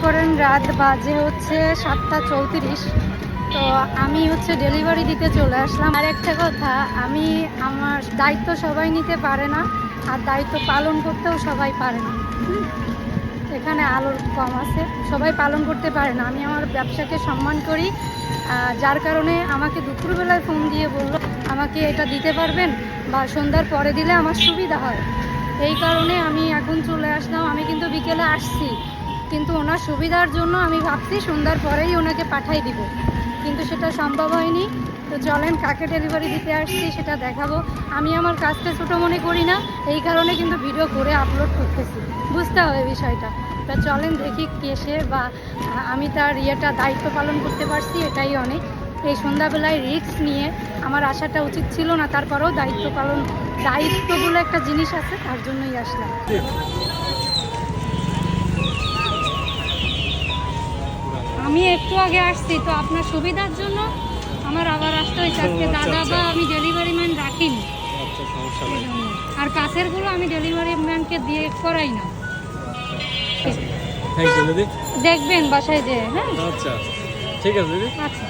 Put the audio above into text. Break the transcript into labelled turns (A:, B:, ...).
A: করেন রাত বাজে হচ্ছে 7:34। তো আমি হচ্ছে ডেলিভারি দিতে চলে আসলাম। আর একটা কথা, আমার দায়িত্ব সবাই নিতে পারে না, আর দায়িত্ব পালন করতেও সবাই পারে না। এখানে আলোর কম আছে, সবাই পালন করতে পারে না। আমি আমার ব্যবসাকে সম্মান করি, যার কারণে আমাকে দুপুরবেলায় ফোন দিয়ে বললো আমাকে এটা দিতে পারবেন বা সন্ধ্যার পরে দিলে আমার সুবিধা হয়। এই কারণে আমি এখন চলে আসলাম। আমি কিন্তু বিকেলে আসছি, কিন্তু ওনার সুবিধার জন্য আমি ভাবছি সন্ধ্যার পরেই ওনাকে পাঠাই দিব, কিন্তু সেটা সম্ভব হয়নি। তো চলেন কাকে ডেলিভারি দিতে আসছি সেটা দেখাবো। আমি আমার কাজটা ছোটো মনে করি না, এই কারণে কিন্তু ভিডিও করে আপলোড করতেছি, বুঝতে হবে বিষয়টা। তা চলেন দেখি কেসে বা আমি তার দায়িত্ব পালন করতে পারছি, এটাই অনেক। এই সন্ধ্যাবেলায় রিস্ক নিয়ে আমার আসাটা উচিত ছিল না, তারপরেও দায়িত্ব বলে একটা জিনিস আছে, তার জন্যই আসলাম। আমি একটু আগে আসছি, তো আপনার সুবিধার জন্য আমার আবার আসতে হয়েছে। আজকে দাদা বা আমি ডেলিভারি ম্যান রাখিনি, আর কাছেরগুলো আমি ডেলিভারি ম্যানকে দিয়ে করাই না। দেখবেন বাসায় যে। হ্যাঁ,
B: আচ্ছা ঠিক আছে দিদি।
A: আচ্ছা।